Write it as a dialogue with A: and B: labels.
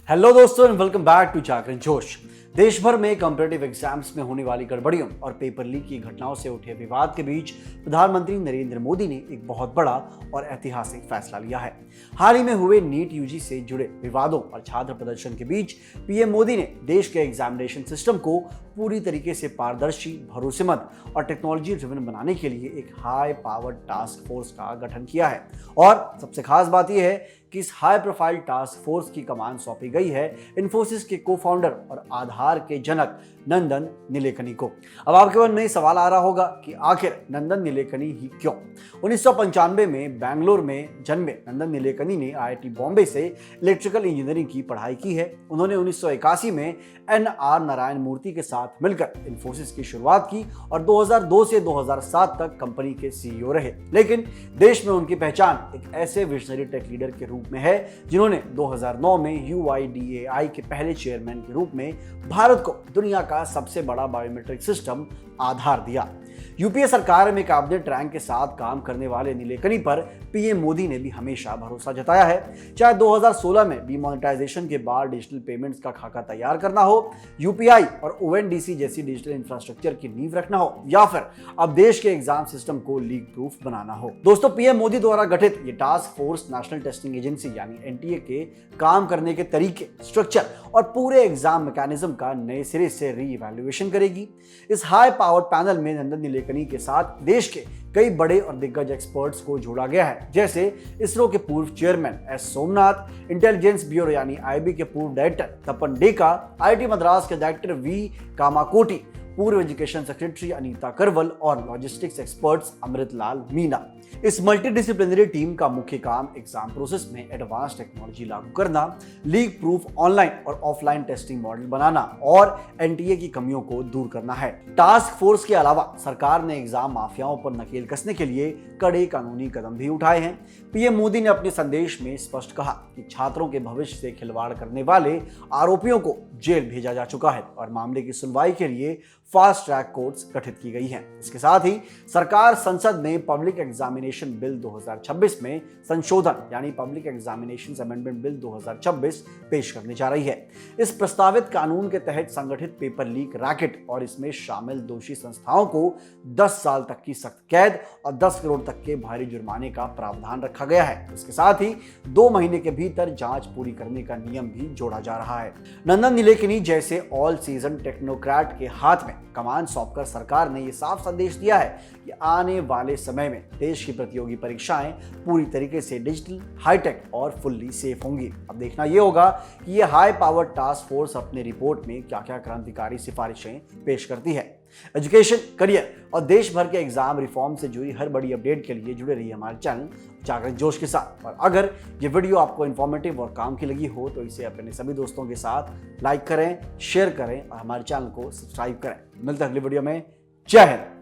A: Hello दोस्तों and welcome back to जागरण जोश। देश भर में कॉम्पिटिटिव एग्जाम्स में होने वाली गड़बड़ियों और पेपर लीक की घटनाओं से उठे विवाद के बीच प्रधानमंत्री नरेंद्र मोदी ने एक बहुत बड़ा और ऐतिहासिक फैसला लिया है। हाल ही में हुए नीट यूजी से जुड़े विवादों और छात्र प्रदर्शन के बीच पीएम मोदी ने देश के एग्जामिनेशन सिस्टम को पूरी तरीके से पारदर्शी, भरोसेमंद और टेक्नोलॉजी ड्रिवन बनाने के लिए एक हाई पावर्ड टास्क फोर्स का गठन किया है। और सबसे खास बात यह है कि इस हाई प्रोफाइल टास्क फोर्स की कमान सौंपी गई है इन्फोसिस के को फाउंडर और आधार के जनक नंदन नीलेकनी को। अब आपके मन में सवाल आ रहा होगा कि आखिर नंदन नीलेकनी ही क्यों? 1995 में बेंगलोर में जन्मे नंदन नीलेकनी ने आईआईटी बॉम्बे से इलेक्ट्रिकल इंजीनियरिंग की पढ़ाई की है। उन्होंने 1981 में एनआर नारायण मूर्ति के साथ मिलकर इन्फोसिस की शुरुआत की और 2002 से 2007 तक कंपनी के सीईओ रहे। लेकिन देश में उनकी पहचान एक ऐसे विजनरी टेक लीडर के रूप में है जिन्होंने 2009 में यूआईडीएआई के पहले चेयरमैन के रूप में भारत को दुनिया का सबसे बड़ा बायोमेट्रिक सिस्टम आधार दिया। यूपीए सरकार में कैबिनेट रैंक के साथ काम करने वाले नीलेकनी पर पीएम मोदी ने भी हमेशा भरोसा जताया है। चाहे 2016 में डीमोनेटाइजेशन के बाद डिजिटल पेमेंट्स का खाका तैयार करना हो, यूपीआई और ओएनडीसी जैसी डिजिटल इंफ्रास्ट्रक्चर की नींव रखना हो, या फिर अब देश के एग्जाम सिस्टम को लीक प्रूफ बनाना हो। दोस्तों, पीएम मोदी द्वारा गठित ये task force national testing agency यानी एनटीए के काम करने के तरीके, स्ट्रक्चर और पूरे एग्जाम मैकेनिज्म का नए सिरे से री-इवैल्यूएशन करेगी। इस हाई पावर्ड पैनल में नंदन नीलेकनी के साथ देश के कई बड़े और दिग्गज एक्सपर्ट्स को जोड़ा गया है, जैसे इसरो के पूर्व chairman S Somnath, intelligence bureau यानी आईबी के पूर्व डायरेक्टर तपन डेका, आईआईटी मद्रास के डायरेक्टर वी कामाकोटी, पूर्व एजुकेशन सेक्रेटरी अनीता करवल और लॉजिस्टिक्स एक्सपर्ट्स अमृतलाल मीना। इस मल्टीडिसिप्लिनरी टीम का मुख्य काम एग्जाम प्रोसेस में एडवांस टेक्नोलॉजी लागू करना, लीक प्रूफ ऑनलाइन और ऑफलाइन टेस्टिंग मॉडल बनाना और एनटीए की कमियों को दूर करना है। टास्क फोर्स के अलावा सरकार ने एग्जाम माफियाओं पर नकेल कसने के लिए कड़े कानूनी कदम भी उठाए हैं। पीएम मोदी ने अपने संदेश में स्पष्ट कहा कि छात्रों के भविष्य से खिलवाड़ करने वाले आरोपियों को जेल भेजा जा चुका है और मामले की सुनवाई के लिए फास्ट ट्रैक कोर्ट्स गठित की गई हैं। इसके साथ ही सरकार संसद में पब्लिक एग्जामिनेशन बिल 2026 में संशोधन यानी पब्लिक एग्जामिनेशन अमेंडमेंट बिल 2026 पेश करने जा रही है। इस प्रस्तावित कानून के तहत संगठित पेपर लीक रैकेट और इसमें शामिल दोषी संस्थाओं को 10 साल तक की सख्त कैद और 10 करोड़ तक के भारी जुर्माने का प्रावधान रखा गया है। इसके साथ ही 2 महीने के भीतर जांच पूरी करने का नियम भी जोड़ा जा रहा है। नंदन नीलेकनी जैसे ऑल सीजन टेक्नोक्रेट के हाथ में कमान सौंपकर सरकार ने यह साफ संदेश दिया है कि आने वाले समय में देश की प्रतियोगी परीक्षाएं पूरी तरीके से डिजिटल, हाईटेक और फुल्ली सेफ होंगी। अब देखना यह होगा कि यह हाई पावर टास्क फोर्स अपने रिपोर्ट में क्या क्या क्रांतिकारी सिफारिशें पेश करती है। एजुकेशन, करियर और देश भर के एग्जाम रिफॉर्म से जुड़ी हर बड़ी अपडेट के लिए जुड़े रहिए हमारे चैनल जागरण जोश के साथ। और अगर ये वीडियो आपको इन्फॉर्मेटिव और काम की लगी हो तो इसे अपने सभी दोस्तों के साथ लाइक करें, शेयर करें और हमारे चैनल को सब्सक्राइब करें। मिलते हैं अगली वीडियो में। जय हिंद।